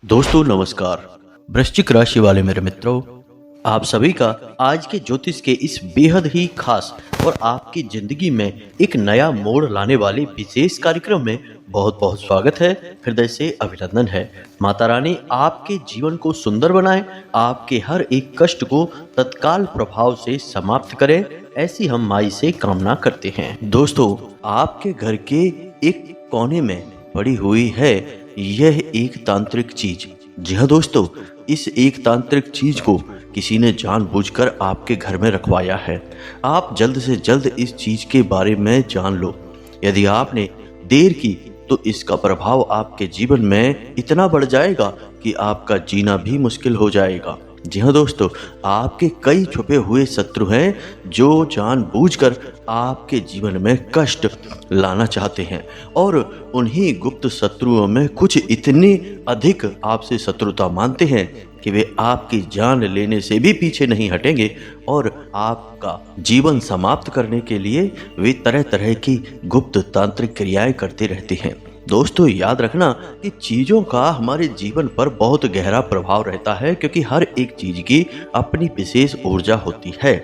दोस्तों नमस्कार। वृश्चिक राशि वाले मेरे मित्रों, आप सभी का आज के ज्योतिष के इस बेहद ही खास और आपकी जिंदगी में एक नया मोड़ लाने वाले विशेष कार्यक्रम में बहुत बहुत स्वागत है। हृदय से अभिनंदन है। माता रानी आपके जीवन को सुंदर बनाए, आपके हर एक कष्ट को तत्काल प्रभाव से समाप्त करे, ऐसी हम माई से कामना करते हैं। दोस्तों, आपके घर के एक कोने में पड़ी हुई है यह एक तांत्रिक चीज। जी हाँ दोस्तों, इस एक तांत्रिक चीज को किसी ने जानबूझकर आपके घर में रखवाया है। आप जल्द से जल्द इस चीज के बारे में जान लो। यदि आपने देर की तो इसका प्रभाव आपके जीवन में इतना बढ़ जाएगा कि आपका जीना भी मुश्किल हो जाएगा। जी हाँ दोस्तों, आपके कई छुपे हुए शत्रु हैं जो जानबूझकर आपके जीवन में कष्ट लाना चाहते हैं, और उन्हीं गुप्त शत्रुओं में कुछ इतने अधिक आपसे शत्रुता मानते हैं कि वे आपकी जान लेने से भी पीछे नहीं हटेंगे और आपका जीवन समाप्त करने के लिए वे तरह तरह की गुप्त तांत्रिक क्रियाएं करते रहते हैं। दोस्तों, याद रखना कि चीज़ों का हमारे जीवन पर बहुत गहरा प्रभाव रहता है, क्योंकि हर एक चीज़ की अपनी विशेष ऊर्जा होती है।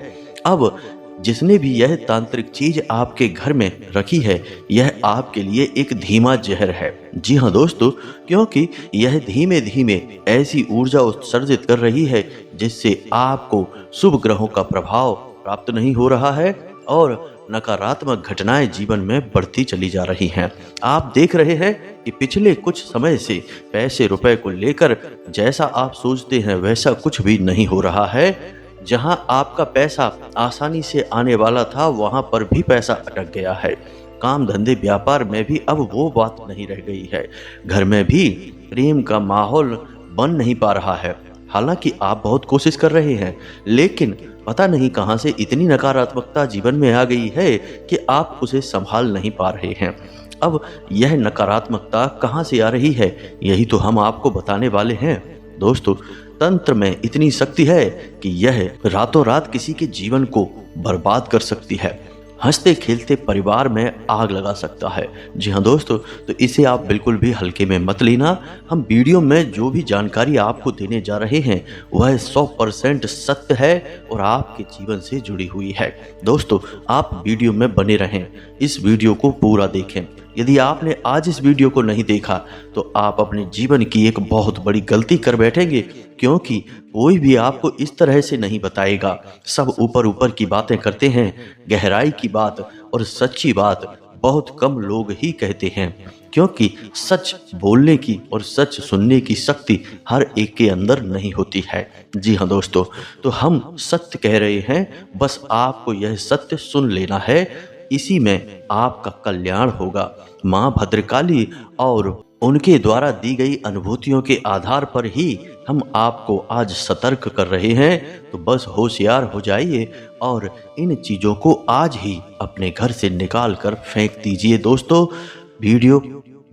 अब जिसने भी यह तांत्रिक चीज आपके घर में रखी है, यह आपके लिए एक धीमा जहर है। जी हाँ दोस्तों, क्योंकि यह धीमे धीमे ऐसी ऊर्जा उत्सर्जित कर रही है जिससे आपको शुभ ग्रहों का प्रभाव प्राप्त नहीं हो रहा है और नकारात्मक घटनाएं जीवन में बढ़ती चली जा रही हैं। आप देख रहे हैं कि पिछले कुछ समय से पैसे रुपए को लेकर जैसा आप सोचते हैं वैसा कुछ भी नहीं हो रहा है। जहां आपका पैसा आसानी से आने वाला था, वहां पर भी पैसा अटक गया है। काम धंधे व्यापार में भी अब वो बात नहीं रह गई है। घर में भी प्रेम का माहौल बन नहीं पा रहा है। हालांकि आप बहुत कोशिश कर रहे हैं, लेकिन पता नहीं कहां से इतनी नकारात्मकता जीवन में आ गई है कि आप उसे संभाल नहीं पा रहे हैं। अब यह नकारात्मकता कहां से आ रही है, यही तो हम आपको बताने वाले हैं। दोस्तों, तंत्र में इतनी शक्ति है कि यह रातों रात किसी के जीवन को बर्बाद कर सकती है, हंसते खेलते परिवार में आग लगा सकता है। जी हाँ दोस्तों, तो इसे आप बिल्कुल भी हल्के में मत लेना। हम वीडियो में जो भी जानकारी आपको देने जा रहे हैं वह 100% सत्य है और आपके जीवन से जुड़ी हुई है। दोस्तों, आप वीडियो में बने रहें, इस वीडियो को पूरा देखें। यदि आपने आज इस वीडियो को नहीं देखा तो आप अपने जीवन की एक बहुत बड़ी गलती कर बैठेंगे, क्योंकि कोई भी आपको इस तरह से नहीं बताएगा। सब ऊपर ऊपर की बातें करते हैं, गहराई की बात और सच्ची बात बहुत कम लोग ही कहते हैं, क्योंकि सच बोलने की और सच सुनने की शक्ति हर एक के अंदर नहीं होती है। जी हाँ दोस्तों, तो हम सत्य कह रहे हैं, बस आपको यह सत्य सुन लेना है, इसी में आपका कल्याण होगा। माँ भद्रकाली और उनके द्वारा दी गई अनुभूतियों के आधार पर ही हम आपको आज सतर्क कर रहे हैं। तो बस होशियार हो जाइए और इन चीजों को आज ही अपने घर से निकाल कर फेंक दीजिए। दोस्तों, वीडियो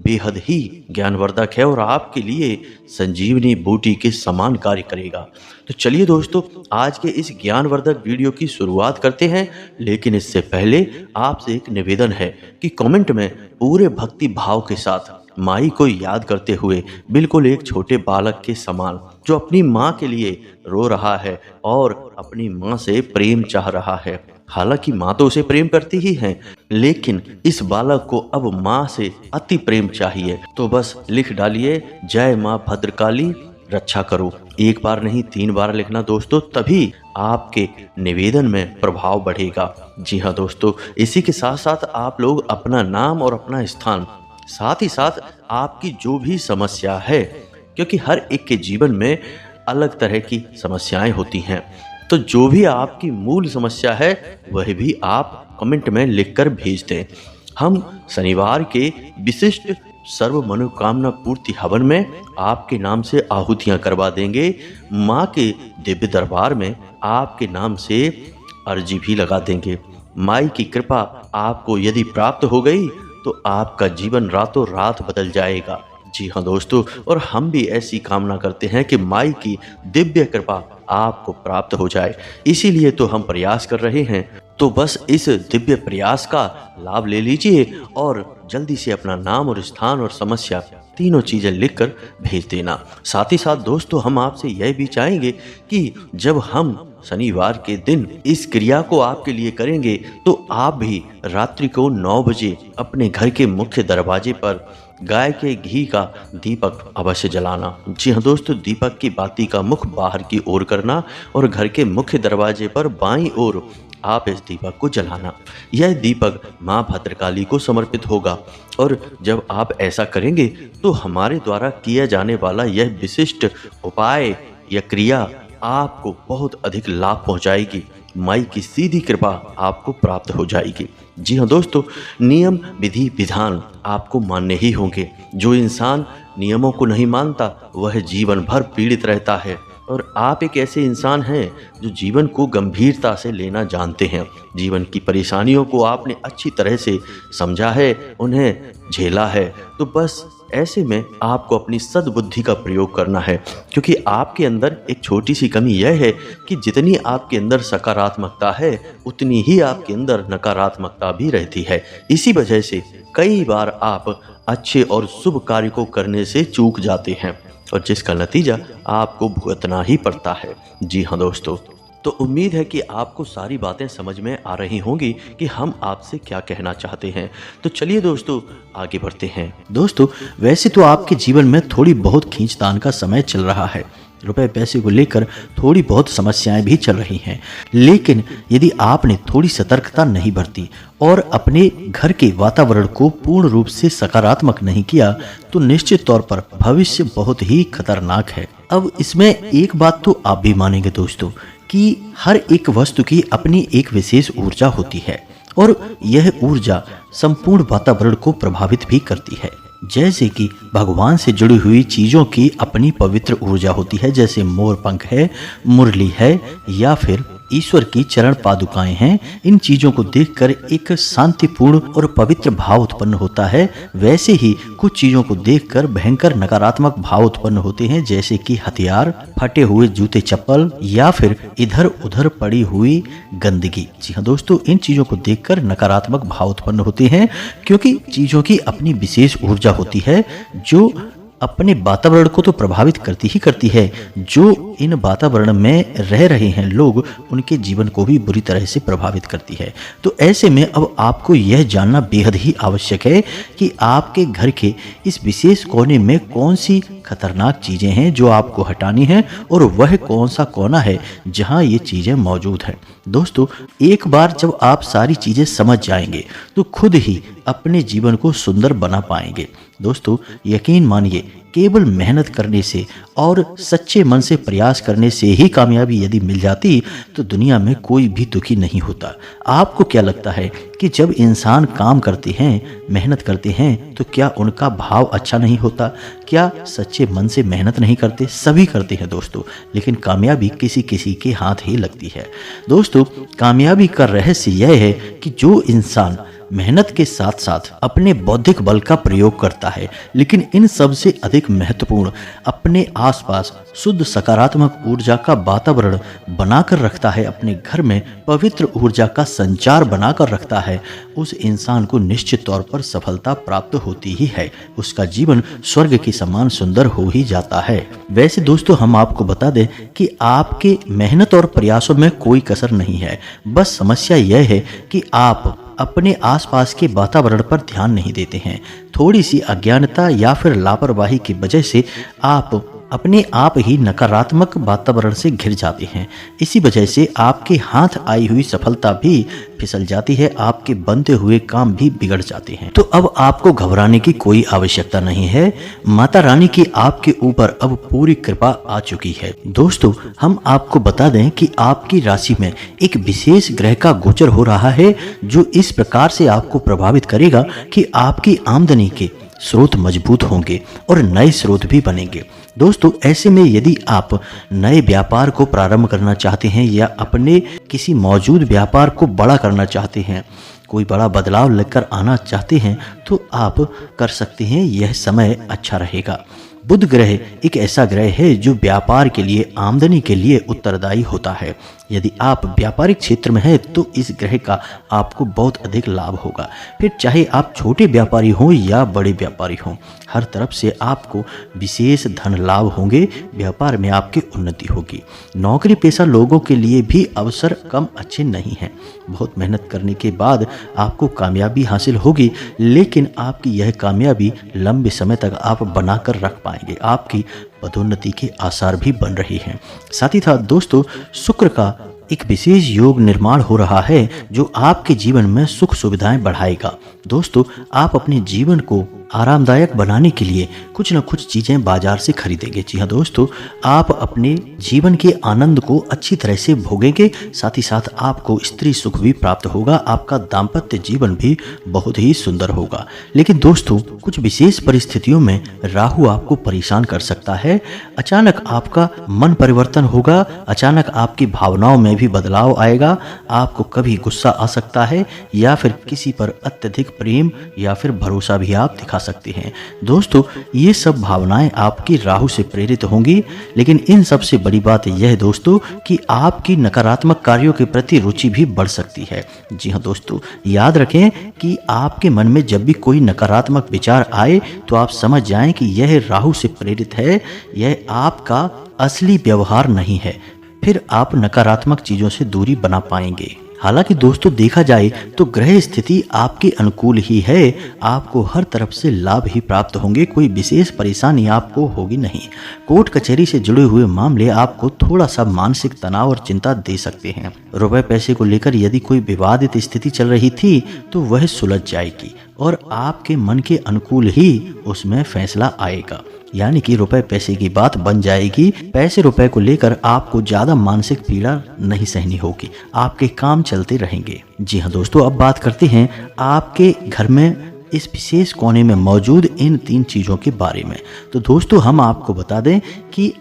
बेहद ही ज्ञानवर्धक है और आपके लिए संजीवनी बूटी के समान कार्य करेगा। तो चलिए दोस्तों, आज के इस ज्ञानवर्धक वीडियो की शुरुआत करते हैं। लेकिन इससे पहले आपसे एक निवेदन है कि कमेंट में पूरे भक्ति भाव के साथ माई को याद करते हुए, बिल्कुल एक छोटे बालक के समान जो अपनी माँ के लिए रो रहा है और अपनी माँ से प्रेम चाह रहा है। हालांकि माँ तो उसे प्रेम करती ही है, लेकिन इस बालक को अब माँ से अति प्रेम चाहिए। तो बस लिख डालिए, जय माँ भद्रकाली रक्षा करो। एक बार नहीं 3 बार लिखना दोस्तों, तभी आपके निवेदन में प्रभाव बढ़ेगा। जी हाँ दोस्तों, इसी के साथ साथ आप लोग अपना नाम और अपना स्थान, साथ ही साथ आपकी जो भी समस्या है, क्योंकि हर एक के जीवन में अलग तरह की समस्याएं होती हैं, तो जो भी आपकी मूल समस्या है वह भी आप कमेंट में लिखकर भेज दें। हम शनिवार के विशिष्ट सर्व मनोकामना पूर्ति हवन में आपके नाम से आहुतियां करवा देंगे। माँ के दिव्य दरबार में आपके नाम से अर्जी भी लगा देंगे। माई की कृपा आपको यदि प्राप्त हो गई तो आपका जीवन रातों रात बदल जाएगा। जी हाँ दोस्तों, और हम भी ऐसी कामना करते हैं कि माई की दिव्य कृपा आपको प्राप्त हो जाए, इसीलिए तो हम प्रयास कर रहे हैं। तो बस इस दिव्य प्रयास का लाभ ले लीजिए और जल्दी से अपना नाम और स्थान और समस्या तीनों चीज़ें लिखकर भेज देना। साथ ही साथ दोस्तों हम आपसे यह भी चाहेंगे कि जब हम शनिवार के दिन इस क्रिया को आपके लिए करेंगे तो आप भी रात्रि को 9 बजे अपने घर के मुख्य दरवाजे पर गाय के घी का दीपक अवश्य जलाना। जी हाँ दोस्तों, दीपक की बाती का मुख बाहर की ओर करना और घर के मुख्य दरवाजे पर बाईं ओर आप इस दीपक को जलाना। यह दीपक माँ भद्रकाली को समर्पित होगा और जब आप ऐसा करेंगे तो हमारे द्वारा किया जाने वाला यह विशिष्ट उपाय या क्रिया आपको बहुत अधिक लाभ पहुंचाएगी। माई की सीधी कृपा आपको प्राप्त हो जाएगी। जी हाँ दोस्तों, नियम विधि विधान आपको मानने ही होंगे। जो इंसान नियमों को नहीं मानता वह जीवन भर पीड़ित रहता है और आप एक ऐसे इंसान हैं जो जीवन को गंभीरता से लेना जानते हैं। जीवन की परेशानियों को आपने अच्छी तरह से समझा है, उन्हें झेला है। तो बस ऐसे में आपको अपनी सद्बुद्धि का प्रयोग करना है, क्योंकि आपके अंदर एक छोटी सी कमी यह है कि जितनी आपके अंदर सकारात्मकता है उतनी ही आपके अंदर नकारात्मकता भी रहती है। इसी वजह से कई बार आप अच्छे और शुभ कार्य को करने से चूक जाते हैं और जिसका नतीजा आपको भुगतना ही पड़ता है। जी हाँ दोस्तों, तो उम्मीद है कि आपको सारी बातें समझ में आ रही होंगी कि हम आपसे क्या कहना चाहते हैं। तो चलिए दोस्तों आगे बढ़ते हैं। दोस्तों वैसे तो आपके जीवन में थोड़ी बहुत खींचतान का समय चल रहा है, रुपए पैसे को लेकर थोड़ी बहुत समस्याएं भी चल रही हैं, लेकिन यदि आपने थोड़ी सतर्कता नहीं बरती और अपने घर के वातावरण को पूर्ण रूप से सकारात्मक नहीं किया तो निश्चित तौर पर भविष्य बहुत ही खतरनाक है। अब इसमें एक बात तो आप भी मानेंगे दोस्तों कि हर एक वस्तु की अपनी एक विशेष ऊर्जा होती है और यह ऊर्जा संपूर्ण वातावरण को प्रभावित भी करती है। जैसे कि भगवान से जुड़ी हुई चीजों की अपनी पवित्र ऊर्जा होती है, जैसे मोर पंख है, मुरली है या फिर ईश्वर की चरण पादुकाएं हैं। इन चीजों को देखकर एक शांतिपूर्ण और पवित्र भाव उत्पन्न होता है। वैसे ही कुछ चीजों को देखकर भयंकर नकारात्मक भाव उत्पन्न होते हैं, जैसे कि हथियार, फटे हुए जूते चप्पल या फिर इधर उधर पड़ी हुई गंदगी। जी हाँ दोस्तों, इन चीजों को देखकर नकारात्मक भाव उत्पन्न होते हैं, क्योंकि चीजों की अपनी विशेष ऊर्जा होती है जो अपने वातावरण को तो प्रभावित करती ही करती है। जो इन वातावरण में रह रहे हैं लोग, उनके जीवन को भी बुरी तरह से प्रभावित करती है। तो ऐसे में अब आपको यह जानना बेहद ही आवश्यक है कि आपके घर के इस विशेष कोने में कौन सी खतरनाक चीजें हैं जो आपको हटानी है और वह कौन सा कोना है जहां ये चीजें मौजूद हैं। दोस्तों एक बार जब आप सारी चीजें समझ जाएंगे तो खुद ही अपने जीवन को सुंदर बना पाएंगे। दोस्तों यकीन मानिए, केवल मेहनत करने से और सच्चे मन से प्रयास करने से ही कामयाबी यदि मिल जाती तो दुनिया में कोई भी दुखी नहीं होता। आपको क्या लगता है कि जब इंसान काम करते हैं, मेहनत करते हैं, तो क्या उनका भाव अच्छा नहीं होता? क्या सच्चे मन से मेहनत नहीं करते? सभी करते हैं दोस्तों, लेकिन कामयाबी किसी किसी के हाथ ही लगती है। दोस्तों कामयाबी का रहस्य यह है कि जो इंसान मेहनत के साथ साथ अपने बौद्धिक बल का प्रयोग करता है, लेकिन इन सब से अधिक महत्वपूर्ण अपने आसपास शुद्ध सकारात्मक ऊर्जा का वातावरण बनाकर रखता है, अपने घर में पवित्र ऊर्जा का संचार बनाकर रखता है, उस इंसान को निश्चित तौर पर सफलता प्राप्त होती ही है। उसका जीवन स्वर्ग के समान सुंदर हो ही जाता है। वैसे दोस्तों हम आपको बता दें कि आपके मेहनत और प्रयासों में कोई कसर नहीं है, बस समस्या यह है कि आप अपने आसपास के वातावरण पर ध्यान नहीं देते हैं। थोड़ी सी अज्ञानता या फिर लापरवाही की वजह से आप अपने आप ही नकारात्मक वातावरण से घिर जाते हैं। इसी वजह से आपके हाथ आई हुई सफलता भी फिसल जाती है, आपके बनते हुए काम भी बिगड़ जाते हैं। तो अब आपको घबराने की कोई आवश्यकता नहीं है। माता रानी की आपके ऊपर अब पूरी कृपा आ चुकी है। दोस्तों हम आपको बता दें कि आपकी राशि में एक विशेष ग्रह का गोचर हो रहा है, जो इस प्रकार से आपको प्रभावित करेगा कि आपकी आमदनी के स्रोत मजबूत होंगे और नए स्रोत भी बनेंगे। दोस्तों ऐसे में यदि आप नए व्यापार को प्रारंभ करना चाहते हैं या अपने किसी मौजूद व्यापार को बड़ा करना चाहते हैं, कोई बड़ा बदलाव लेकर आना चाहते हैं, तो आप कर सकते हैं। यह समय अच्छा रहेगा। बुध ग्रह एक ऐसा ग्रह है जो व्यापार के लिए, आमदनी के लिए उत्तरदायी होता है। यदि आप व्यापारिक क्षेत्र में हैं तो इस ग्रह का आपको बहुत अधिक लाभ होगा। फिर चाहे आप छोटे व्यापारी हों या बड़े व्यापारी हों, हर तरफ से आपको विशेष धन लाभ होंगे। व्यापार में आपकी उन्नति होगी। नौकरी पेशा लोगों के लिए भी अवसर कम अच्छे नहीं हैं। बहुत मेहनत करने के बाद आपको कामयाबी हासिल होगी, लेकिन आपकी यह कामयाबी लंबे समय तक आप बनाकर रख पाएंगे। आपकी पदोन्नति के आसार भी बन रहे हैं। साथ ही साथ दोस्तों, शुक्र का एक विशेष योग निर्माण हो रहा है जो आपके जीवन में सुख सुविधाएं बढ़ाएगा। दोस्तों, आप अपने जीवन को आरामदायक बनाने के लिए कुछ न कुछ चीज़ें बाजार से खरीदेंगे। जी हाँ दोस्तों, आप अपने जीवन के आनंद को अच्छी तरह से भोगेंगे। साथ ही साथ आपको स्त्री सुख भी प्राप्त होगा। आपका दाम्पत्य जीवन भी बहुत ही सुंदर होगा। लेकिन दोस्तों, कुछ विशेष परिस्थितियों में राहु आपको परेशान कर सकता है। अचानक आपका मन परिवर्तन होगा। अचानक आपकी भावनाओं में भी बदलाव आएगा। आपको कभी गुस्सा आ सकता है या फिर किसी पर अत्यधिक प्रेम या फिर भरोसा भी आप दिखा सकते हैं। दोस्तों, ये सब भावनाएं आपकी राहु से प्रेरित होंगी। लेकिन इन सबसे बड़ी बात यह है दोस्तों कि आपकी नकारात्मक कार्यों के प्रति रुचि भी बढ़ सकती है। जी हाँ दोस्तों, याद रखें कि आपके मन में जब भी कोई नकारात्मक विचार आए तो आप समझ जाएं कि यह राहु से प्रेरित है। यह आपका असली व्यवहार नहीं है। फिर आप नकारात्मक चीजों से दूरी बना पाएंगे। हालांकि दोस्तों, देखा जाए तो ग्रह स्थिति आपके अनुकूल ही है। आपको हर तरफ से लाभ ही प्राप्त होंगे। कोई विशेष परेशानी आपको होगी नहीं। कोर्ट कचहरी से जुड़े हुए मामले आपको थोड़ा सा मानसिक तनाव और चिंता दे सकते हैं। रुपए पैसे को लेकर यदि कोई विवादित स्थिति चल रही थी तो वह सुलझ जाएगी और आपके मन के अनुकूल ही उसमें फैसला आएगा। यानी कि रुपए पैसे की बात बन जाएगी। पैसे रुपए को लेकर आपको ज्यादा मानसिक पीड़ा नहीं सहनी होगी। आपके काम चलते रहेंगे। जी हाँ दोस्तों, अब बात करते हैं आपके घर में इस विशेष कोने में मौजूद इन 3 चीजों के बारे में। तो दोस्तों, हम आपको बता दें कि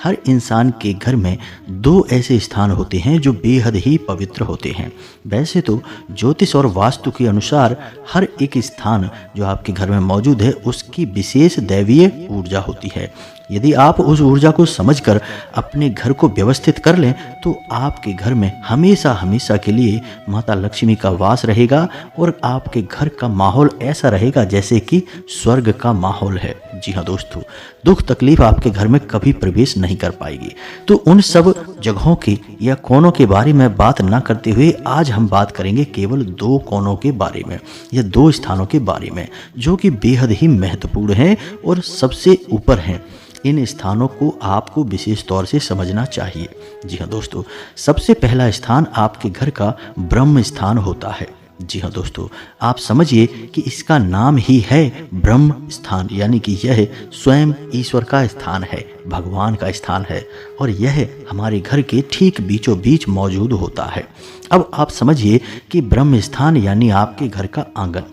हर इंसान के घर में 2 ऐसे स्थान होते हैं जो बेहद ही पवित्र होते हैं। वैसे तो ज्योतिष और वास्तु के अनुसार हर एक स्थान जो आपके घर में मौजूद है उसकी विशेष दैवीय ऊर्जा होती है। यदि आप उस ऊर्जा को समझकर अपने घर को व्यवस्थित कर लें तो आपके घर में हमेशा हमेशा के लिए माता लक्ष्मी का वास रहेगा और आपके घर का माहौल ऐसा रहेगा जैसे कि स्वर्ग का माहौल है। जी हाँ दोस्तों, दुख तकलीफ आपके घर में कभी प्रवेश नहीं कर पाएगी। तो उन सब जगहों के या कोनों के बारे में बात ना करते हुए आज हम बात करेंगे केवल 2 कोनों के बारे में या 2 स्थानों के बारे में जो कि बेहद ही महत्वपूर्ण हैं और सबसे ऊपर हैं। इन स्थानों को आपको विशेष तौर से समझना चाहिए। जी हाँ दोस्तों, सबसे पहला स्थान आपके घर का ब्रह्म स्थान होता है। जी हाँ दोस्तों, आप समझिए कि इसका नाम ही है ब्रह्म स्थान, यानी कि यह स्वयं ईश्वर का स्थान है, भगवान का स्थान है और यह हमारे घर के ठीक बीचों बीच मौजूद होता है। अब आप समझिए कि ब्रह्म स्थान यानी आपके घर का आंगन।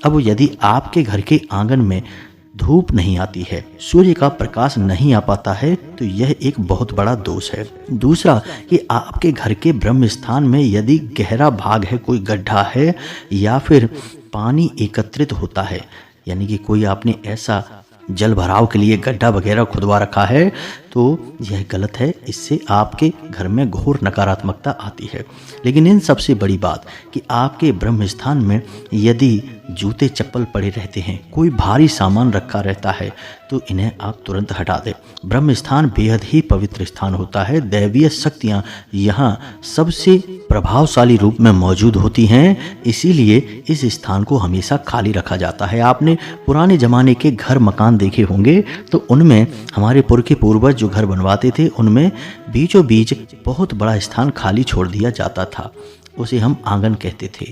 अब यदि आपके घर के आंगन में धूप नहीं आती है, सूर्य का प्रकाश नहीं आ पाता है तो यह एक बहुत बड़ा दोष है। दूसरा कि आपके घर के ब्रह्म स्थान में यदि गहरा भाग है, कोई गड्ढा है या फिर पानी एकत्रित होता है, यानी कि कोई आपने ऐसा जल भराव के लिए गड्ढा वगैरह खुदवा रखा है तो यह गलत है। इससे आपके घर में घोर नकारात्मकता आती है। लेकिन इन सबसे बड़ी बात कि आपके ब्रह्म स्थान में यदि जूते चप्पल पड़े रहते हैं, कोई भारी सामान रखा रहता है तो इन्हें आप तुरंत हटा दें। ब्रह्म स्थान बेहद ही पवित्र स्थान होता है। दैवीय शक्तियाँ यहाँ सबसे प्रभावशाली रूप में मौजूद होती हैं, इसीलिए इस स्थान को हमेशा खाली रखा जाता है। आपने पुराने ज़माने के घर मकान देखे होंगे तो उनमें हमारे पूर्वज जो घर बनवाते थे उनमें बीचों बीच बहुत बड़ा स्थान खाली छोड़ दिया जाता था। उसे हम आंगन कहते थे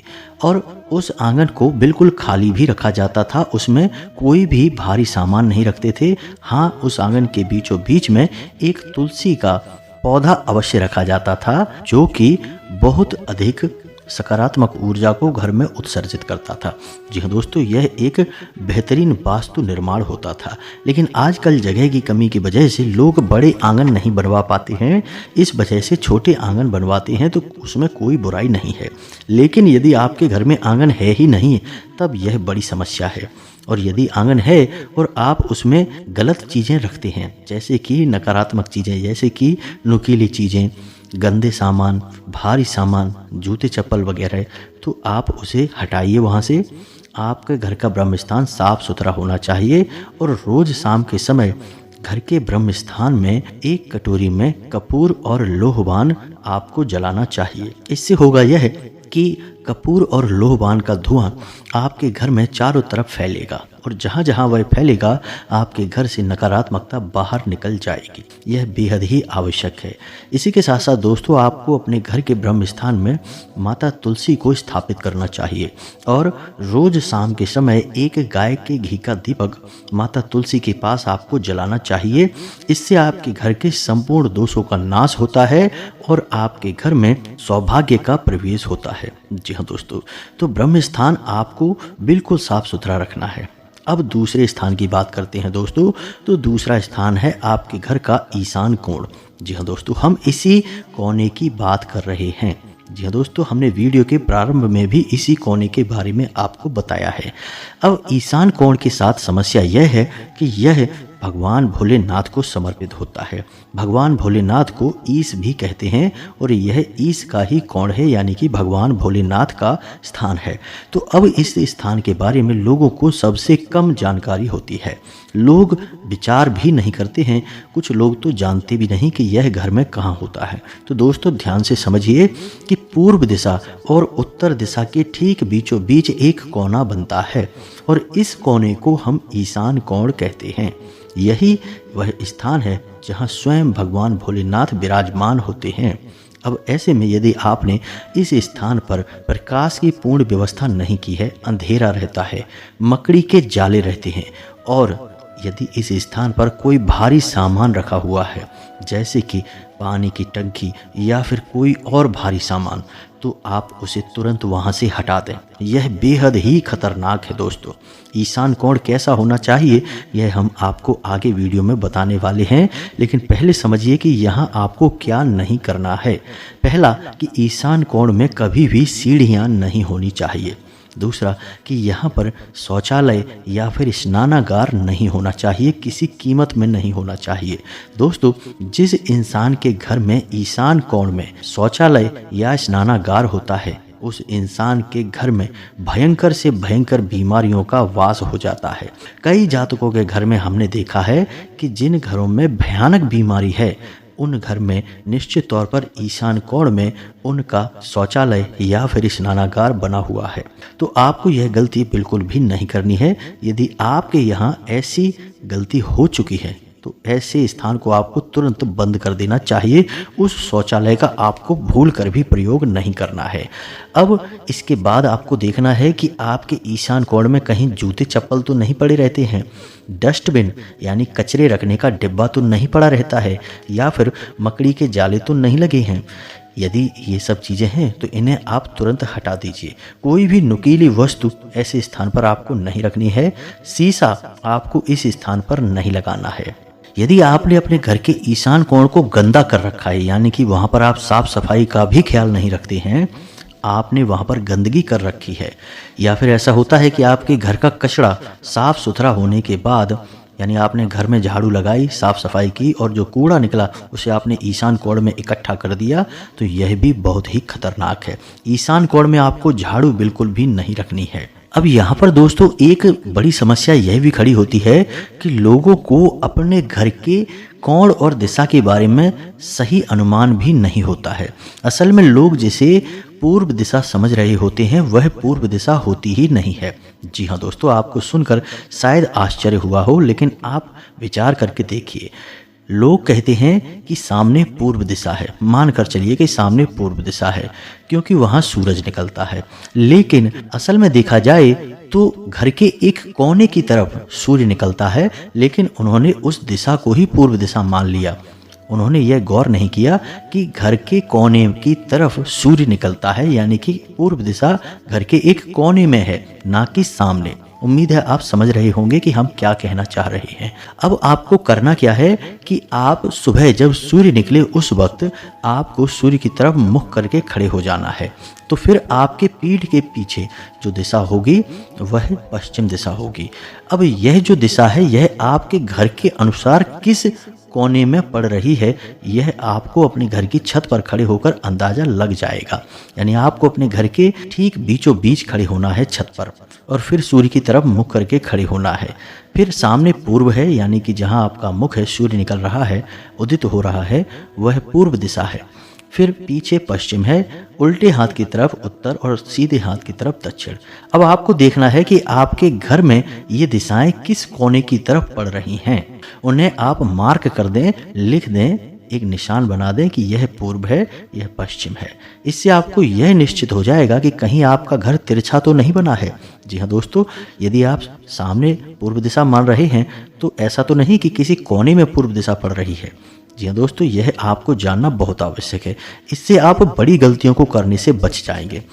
और उस आंगन को बिल्कुल खाली भी रखा जाता था। उसमें कोई भी भारी सामान नहीं रखते थे। हाँ, उस आंगन के बीचों बीच में एक तुलसी का पौधा अवश्य रखा जाता था जो कि बहुत अधिक सकारात्मक ऊर्जा को घर में उत्सर्जित करता था। जी हाँ दोस्तों, यह एक बेहतरीन वास्तु निर्माण होता था। लेकिन आजकल जगह की कमी की वजह से लोग बड़े आंगन नहीं बनवा पाते हैं। इस वजह से छोटे आंगन बनवाते हैं तो उसमें कोई बुराई नहीं है। लेकिन यदि आपके घर में आंगन है ही नहीं तब यह बड़ी समस्या है। और यदि आंगन है और आप उसमें गलत चीज़ें रखते हैं, जैसे कि नकारात्मक चीज़ें, जैसे कि नुकीली चीज़ें, गंदे सामान, भारी सामान, जूते चप्पल वगैरह, तो आप उसे हटाइए वहाँ से। आपके घर का ब्रह्म स्थान साफ सुथरा होना चाहिए और रोज़ शाम के समय घर के ब्रह्म स्थान में एक कटोरी में कपूर और लोहवान आपको जलाना चाहिए। इससे होगा यह कि कपूर और लोहवान का धुआं आपके घर में चारों तरफ फैलेगा और जहाँ जहाँ वह फैलेगा आपके घर से नकारात्मकता बाहर निकल जाएगी। यह बेहद ही आवश्यक है। इसी के साथ साथ दोस्तों, आपको अपने घर के ब्रह्म स्थान में माता तुलसी को स्थापित करना चाहिए और रोज शाम के समय एक गाय के घी का दीपक माता तुलसी के पास आपको जलाना चाहिए। इससे आपके घर के संपूर्ण दोषों का नाश होता है और आपके घर में सौभाग्य का प्रवेश होता है। जी हाँ दोस्तों, तो ब्रह्म स्थान आपको बिल्कुल साफ सुथरा रखना है। अब दूसरे स्थान की बात करते हैं दोस्तों। तो दूसरा स्थान है आपके घर का ईशान कोण। जी हाँ दोस्तों, हम इसी कोने की बात कर रहे हैं। जी हाँ दोस्तों, हमने वीडियो के प्रारंभ में भी इसी कोने के बारे में आपको बताया है। अब ईशान कोण के साथ समस्या यह है कि यह भगवान भोलेनाथ को समर्पित होता है। भगवान भोलेनाथ को ईश भी कहते हैं और यह ईश का ही कोण है, यानी कि भगवान भोलेनाथ का स्थान है। तो अब इस स्थान के बारे में लोगों को सबसे कम जानकारी होती है। लोग विचार भी नहीं करते हैं, कुछ लोग तो जानते भी नहीं कि यह घर में कहाँ होता है। तो दोस्तों ध्यान से समझिए कि पूर्व दिशा और उत्तर दिशा के ठीक बीचों बीच एक कोना बनता है और इस कोने को हम ईशान कोण कहते हैं। यही वह स्थान है जहाँ स्वयं भगवान भोलेनाथ विराजमान होते हैं। अब ऐसे में यदि आपने इस स्थान पर प्रकाश की पूर्ण व्यवस्था नहीं की है, अंधेरा रहता है, मकड़ी के जाले रहते हैं और यदि इस स्थान पर कोई भारी सामान रखा हुआ है, जैसे कि पानी की टंकी या फिर कोई और भारी सामान, तो आप उसे तुरंत वहां से हटा दें। यह बेहद ही खतरनाक है दोस्तों। ईशान कोण कैसा होना चाहिए यह हम आपको आगे वीडियो में बताने वाले हैं, लेकिन पहले समझिए कि यहाँ आपको क्या नहीं करना है। पहला कि ईशान कोण में कभी भी सीढ़ियाँ नहीं होनी चाहिए। दूसरा कि यहाँ पर शौचालय या फिर स्नानागार नहीं होना चाहिए, किसी कीमत में नहीं होना चाहिए। दोस्तों, जिस इंसान के घर में ईशान कोण में शौचालय या स्नानागार होता है, उस इंसान के घर में भयंकर से भयंकर बीमारियों का वास हो जाता है। कई जातकों के घर में हमने देखा है कि जिन घरों में भयानक बीमारी है, उन घर में निश्चित तौर पर ईशान कोण में उनका शौचालय या फिर स्नानागार बना हुआ है। तो आपको यह गलती बिल्कुल भी नहीं करनी है। यदि आपके यहाँ ऐसी गलती हो चुकी है तो ऐसे स्थान को आपको तुरंत बंद कर देना चाहिए। उस शौचालय का आपको भूल कर भी प्रयोग नहीं करना है। अब इसके बाद आपको देखना है कि आपके ईशान कोण में कहीं जूते चप्पल तो नहीं पड़े रहते हैं, डस्टबिन यानी कचरे रखने का डिब्बा तो नहीं पड़ा रहता है, या फिर मकड़ी के जाले तो नहीं लगे हैं। यदि ये सब चीज़ें हैं तो इन्हें आप तुरंत हटा दीजिए। कोई भी नुकीली वस्तु ऐसे स्थान पर आपको नहीं रखनी है। शीशा आपको इस स्थान पर नहीं लगाना है। यदि आपने अपने घर के ईशान कोण को गंदा कर रखा है, यानी कि वहाँ पर आप साफ सफाई का भी ख्याल नहीं रखते हैं, आपने वहाँ पर गंदगी कर रखी है, या फिर ऐसा होता है कि आपके घर का कचरा साफ सुथरा होने के बाद, यानी आपने घर में झाड़ू लगाई, साफ सफाई की और जो कूड़ा निकला उसे आपने ईशान कोण में इकट्ठा कर दिया, तो यह भी बहुत ही खतरनाक है। ईशान कोण में आपको झाड़ू बिल्कुल भी नहीं रखनी है। अब यहाँ पर दोस्तों एक बड़ी समस्या यह भी खड़ी होती है कि लोगों को अपने घर के कोण और दिशा के बारे में सही अनुमान भी नहीं होता है। असल में लोग जिसे पूर्व दिशा समझ रहे होते हैं वह पूर्व दिशा होती ही नहीं है। जी हाँ दोस्तों, आपको सुनकर शायद आश्चर्य हुआ हो, लेकिन आप विचार करके देखिए। लोग कहते हैं कि सामने पूर्व दिशा है, मानकर चलिए कि सामने पूर्व दिशा है क्योंकि वहाँ सूरज निकलता है, लेकिन असल में देखा जाए तो घर के एक कोने की तरफ सूर्य निकलता है, लेकिन उन्होंने उस दिशा को ही पूर्व दिशा मान लिया। उन्होंने यह गौर नहीं किया कि घर के कोने की तरफ सूर्य निकलता है, यानी कि पूर्व दिशा घर के एक कोने में है, ना कि सामने। उम्मीद है आप समझ रहे होंगे कि हम क्या कहना चाह रहे हैं। अब आपको करना क्या है कि आप सुबह जब सूर्य निकले उस वक्त आपको सूर्य की तरफ मुख करके खड़े हो जाना है। तो फिर आपके पीठ के पीछे जो दिशा होगी वह पश्चिम दिशा होगी। अब यह जो दिशा है यह आपके घर के अनुसार किस कोने में पड़ रही है यह आपको अपने घर की छत पर खड़े होकर अंदाजा लग जाएगा। यानी आपको अपने घर के ठीक बीचों बीच खड़े होना है छत पर और फिर सूर्य की तरफ मुख करके खड़े होना है। फिर सामने पूर्व है, यानी कि जहां आपका मुख है, सूर्य निकल रहा है, उदित हो रहा है, वह पूर्व दिशा है। फिर पीछे पश्चिम है, उल्टे हाथ की तरफ उत्तर और सीधे हाथ की तरफ दक्षिण। अब आपको देखना है कि आपके घर में ये दिशाएं किस कोने की तरफ पड़ रही हैं। उन्हें आप मार्क कर दें, लिख दें, एक निशान बना दें कि यह पूर्व है, यह पश्चिम है। इससे आपको यह निश्चित हो जाएगा कि कहीं आपका घर तिरछा तो नहीं बना है। जी हाँ दोस्तों, यदि आप सामने पूर्व दिशा मान रहे हैं तो ऐसा तो नहीं कि किसी कोने में पूर्व दिशा पड़ रही है। जी हाँ दोस्तों, यह आपको जानना बहुत आवश्यक है। इससे आप बड़ी गलतियों को करने से बच जाएंगे।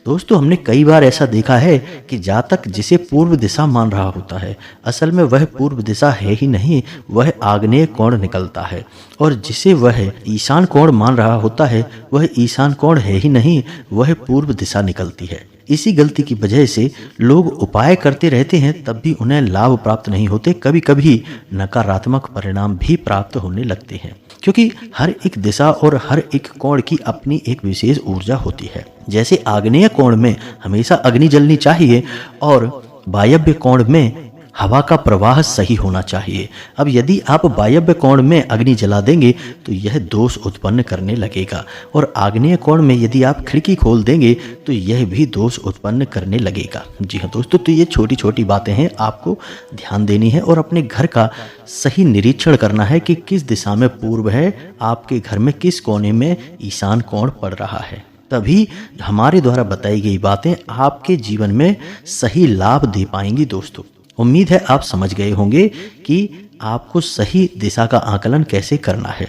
दोस्तों, हमने कई बार ऐसा देखा है कि जातक जिसे पूर्व दिशा मान रहा होता है असल में वह पूर्व दिशा है ही नहीं, वह आग्नेय कोण निकलता है। और जिसे वह ईशान कोण मान रहा होता है वह ईशान कोण है ही नहीं, वह पूर्व दिशा निकलती है। इसी गलती की वजह से लोग उपाय करते रहते हैं तब भी उन्हें लाभ प्राप्त नहीं होते। कभी कभी नकारात्मक परिणाम भी प्राप्त होने लगते हैं, क्योंकि हर एक दिशा और हर एक कोण की अपनी एक विशेष ऊर्जा होती है। जैसे आग्नेय कोण में हमेशा अग्नि जलनी चाहिए और वायव्य कोण में हवा का प्रवाह सही होना चाहिए। अब यदि आप वायव्य कोण में अग्नि जला देंगे तो यह दोष उत्पन्न करने लगेगा, और आग्नेय कोण में यदि आप खिड़की खोल देंगे तो यह भी दोष उत्पन्न करने लगेगा। जी हाँ दोस्तों, तो ये छोटी छोटी बातें हैं, आपको ध्यान देनी है और अपने घर का सही निरीक्षण करना है कि किस दिशा में पूर्व है, आपके घर में किस कोने में ईशान कोण पड़ रहा है। तभी हमारे द्वारा बताई गई बातें आपके जीवन में सही लाभ दे पाएंगी। दोस्तों, उम्मीद है आप समझ गए होंगे कि आपको सही दिशा का आकलन कैसे करना है।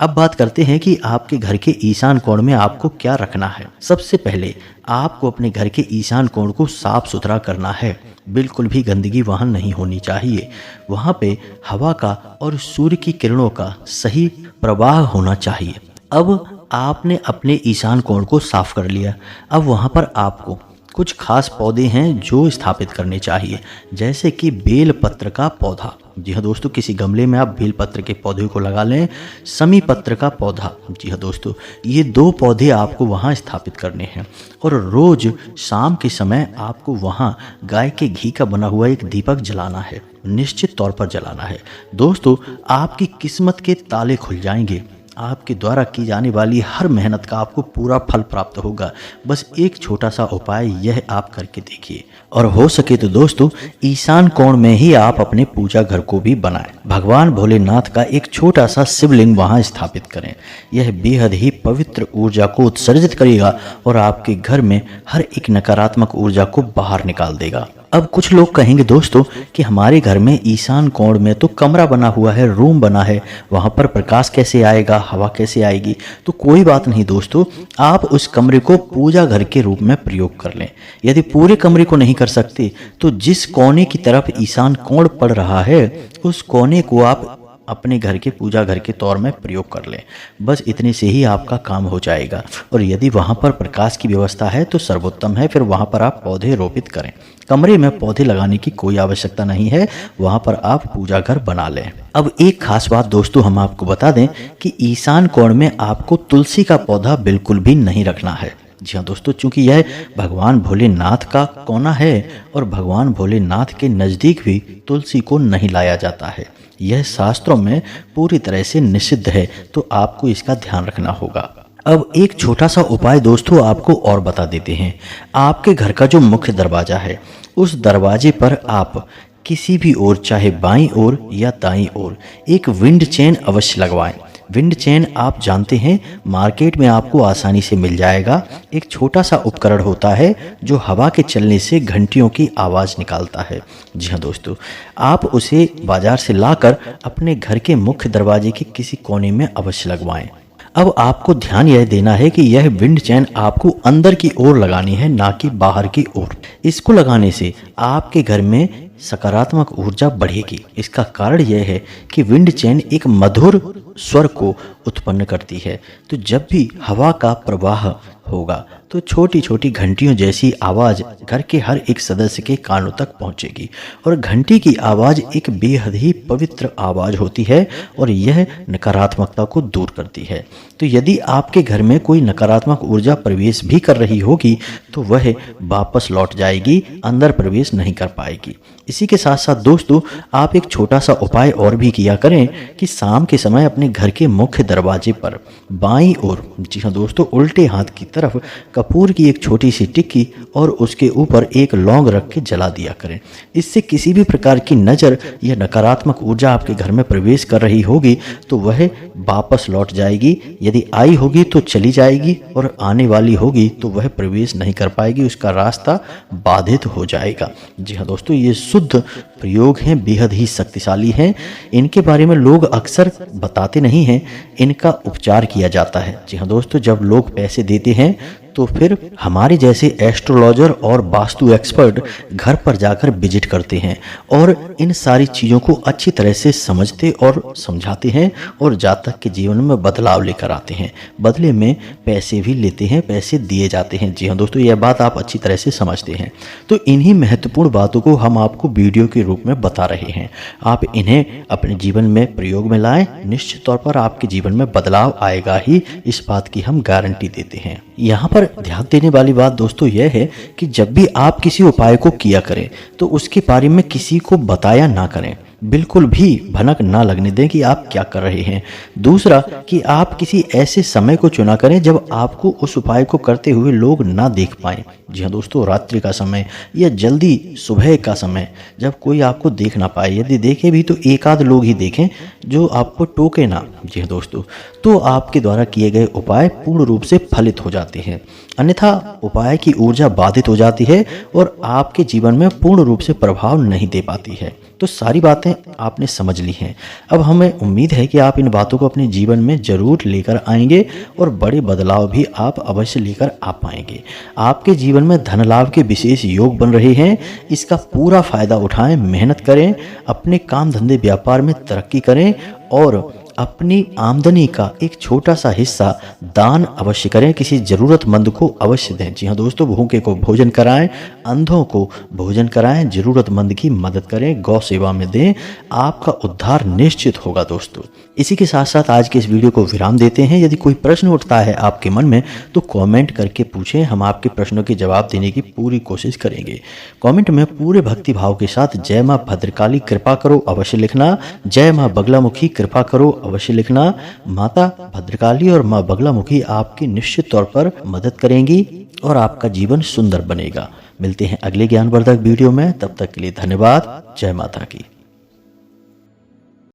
अब बात करते हैं कि आपके घर के ईशान कोण में आपको क्या रखना है। सबसे पहले आपको अपने घर के ईशान कोण को साफ सुथरा करना है। बिल्कुल भी गंदगी वहाँ नहीं होनी चाहिए। वहाँ पे हवा का और सूर्य की किरणों का सही प्रवाह होना चाहिए। अब आपने अपने ईशान कोण को साफ कर लिया। अब वहाँ पर आपको कुछ खास पौधे हैं जो स्थापित करने चाहिए, जैसे कि बेल पत्र का पौधा। जी हाँ दोस्तों, किसी गमले में आप बेल पत्र के पौधे को लगा लें। समी पत्र का पौधा, जी हाँ दोस्तों, ये 2 पौधे आपको वहाँ स्थापित करने हैं। और रोज शाम के समय आपको वहाँ गाय के घी का बना हुआ एक दीपक जलाना है, निश्चित तौर पर जलाना है। दोस्तों, आपकी किस्मत के ताले खुल जाएंगे। आपके द्वारा की जाने वाली हर मेहनत का आपको पूरा फल प्राप्त होगा। बस एक छोटा सा उपाय यह आप करके देखिए, और हो सके तो दोस्तों ईशान कोण में ही आप अपने पूजा घर को भी बनाएं। भगवान भोलेनाथ का एक छोटा सा शिवलिंग वहां स्थापित करें। यह बेहद ही पवित्र ऊर्जा को उत्सर्जित करेगा और आपके घर में हर एक नकारात्मक ऊर्जा को बाहर निकाल देगा। अब कुछ लोग कहेंगे दोस्तों कि हमारे घर में ईशान कोण में तो कमरा बना हुआ है, रूम बना है, वहां पर प्रकाश कैसे आएगा, हवा कैसे आएगी। तो कोई बात नहीं दोस्तों, आप उस कमरे को पूजा घर के रूप में प्रयोग कर लें। यदि पूरे कमरे को नहीं कर सकते तो जिस कोने की तरफ ईशान कोण पड़ रहा है उस कोने को आप अपने घर के पूजा घर के तौर में प्रयोग कर लें। बस इतने से ही आपका काम हो जाएगा। और यदि वहाँ पर प्रकाश की व्यवस्था है तो सर्वोत्तम है, फिर वहाँ पर आप पौधे रोपित करें। कमरे में पौधे लगाने की कोई आवश्यकता नहीं है, वहाँ पर आप पूजा घर बना लें। अब एक खास बात दोस्तों हम आपको बता दें कि ईशान कोण में आपको तुलसी का पौधा बिल्कुल भी नहीं रखना है। जी हाँ दोस्तों, चूंकि यह भगवान भोलेनाथ का कोना है और भगवान भोलेनाथ के नज़दीक भी तुलसी को नहीं लाया जाता है। यह शास्त्रों में पूरी तरह से निषिद्ध है, तो आपको इसका ध्यान रखना होगा। अब एक छोटा सा उपाय दोस्तों आपको और बता देते हैं। आपके घर का जो मुख्य दरवाजा है उस दरवाजे पर आप किसी भी ओर, चाहे बाईं ओर या दाईं ओर, एक विंड चेन अवश्य लगवाएं। विंड चेन आप जानते हैं मार्केट में आपको आसानी से मिल जाएगा। एक छोटा सा उपकरण होता है जो हवा के चलने से घंटियों की आवाज़ निकालता है। जी हाँ दोस्तों, आप उसे बाजार से लाकर अपने घर के मुख्य दरवाजे के किसी कोने में अवश्य लगवाएं। अब आपको ध्यान यह देना है कि यह विंड चैन आपको अंदर की ओर लगानी है, ना कि बाहर की ओर। इसको लगाने से आपके घर में सकारात्मक ऊर्जा बढ़ेगी। इसका कारण यह है कि विंड चैन एक मधुर स्वर को उत्पन्न करती है। तो जब भी हवा का प्रवाह होगा तो छोटी छोटी घंटियों जैसी आवाज़ घर के हर एक सदस्य के कानों तक पहुंचेगी। और घंटी की आवाज़ एक बेहद ही पवित्र आवाज़ होती है और यह नकारात्मकता को दूर करती है। तो यदि आपके घर में कोई नकारात्मक ऊर्जा प्रवेश भी कर रही होगी तो वह वापस लौट जाएगी, अंदर प्रवेश नहीं कर पाएगी। इसी के साथ साथ दोस्तों, आप एक छोटा सा उपाय और भी किया करें कि शाम के समय अपने घर के मुख्य दरवाजे पर बाईं ओर, जी हाँ दोस्तों, उल्टे हाथ की तरफ कपूर की एक छोटी सी टिक्की और उसके ऊपर एक लौंग रख के जला दिया करें। इससे किसी भी प्रकार की नज़र या नकारात्मक ऊर्जा आपके घर में प्रवेश कर रही होगी तो वह वापस लौट जाएगी। यदि आई होगी तो चली जाएगी और आने वाली होगी तो वह प्रवेश नहीं कर पाएगी, उसका रास्ता बाधित हो जाएगा। जी हाँ दोस्तों, ये शुद्ध प्रयोग हैं, बेहद ही शक्तिशाली हैं। इनके बारे में लोग अक्सर बताते नहीं हैं, इनका उपचार किया जाता है। जी हाँ दोस्तों, जब लोग पैसे देते हैं तो फिर हमारे जैसे एस्ट्रोलॉजर और वास्तु एक्सपर्ट घर पर जाकर विजिट करते हैं और इन सारी चीज़ों को अच्छी तरह से समझते और समझाते हैं और जातक के जीवन में बदलाव लेकर आते हैं। बदले में पैसे भी लेते हैं, पैसे दिए जाते हैं। जी हाँ दोस्तों, यह बात आप अच्छी तरह से समझते हैं। तो इन्हीं महत्वपूर्ण बातों को हम आपको वीडियो के रूप में बता रहे हैं। आप इन्हें अपने जीवन में प्रयोग में लाएं, निश्चित तौर पर आपके जीवन में बदलाव आएगा ही, इस बात की हम गारंटी देते हैं। यहाँ पर ध्यान देने वाली बात दोस्तों यह है कि जब भी आप किसी उपाय को किया करें तो उसके बारे में किसी को बताया ना करें, बिल्कुल भी भनक ना लगने दें कि आप क्या कर रहे हैं। दूसरा कि आप किसी ऐसे समय को चुना करें जब आपको उस उपाय को करते हुए लोग ना देख पाएं। जी हाँ दोस्तों, रात्रि का समय या जल्दी सुबह का समय, जब कोई आपको देख ना पाए। यदि देखे भी तो एक आध लोग ही देखें जो आपको टोके ना। जी हाँ दोस्तों, तो आपके द्वारा किए गए उपाय पूर्ण रूप से फलित हो जाते हैं, अन्यथा उपाय की ऊर्जा बाधित हो जाती है और आपके जीवन में पूर्ण रूप से प्रभाव नहीं दे पाती है। तो सारी बातें आपने समझ ली हैं। अब हमें उम्मीद है कि आप इन बातों को अपने जीवन में जरूर लेकर आएंगे और बड़े बदलाव भी आप अवश्य लेकर आ पाएंगे। आपके जीवन में धन लाभ के विशेष योग बन रहे हैं, इसका पूरा फायदा उठाएं, मेहनत करें, अपने काम धंधे व्यापार में तरक्की करें और अपनी आमदनी का एक छोटा सा हिस्सा दान अवश्य करें, किसी ज़रूरतमंद को अवश्य दें। जी हाँ दोस्तों, भूखे को भोजन कराएं, अंधों को भोजन कराएं, ज़रूरतमंद की मदद करें, गौ सेवा में दें, आपका उद्धार निश्चित होगा दोस्तों। इसी के साथ साथ आज के इस वीडियो को विराम देते हैं। यदि कोई प्रश्न उठता है आपके मन में तो कमेंट करके पूछें, हम आपके प्रश्नों के जवाब देने की पूरी कोशिश करेंगे। कमेंट में पूरे भक्ति भाव के साथ जय माँ भद्रकाली कृपा करो अवश्य लिखना, जय माँ बगलामुखी कृपा करो अवश्य लिखना। माता भद्रकाली और माँ बगलामुखी आपकी निश्चित तौर पर मदद करेंगी और आपका जीवन सुंदर बनेगा। मिलते हैं अगले ज्ञानवर्धक वीडियो में, तब तक के लिए धन्यवाद। जय माता की।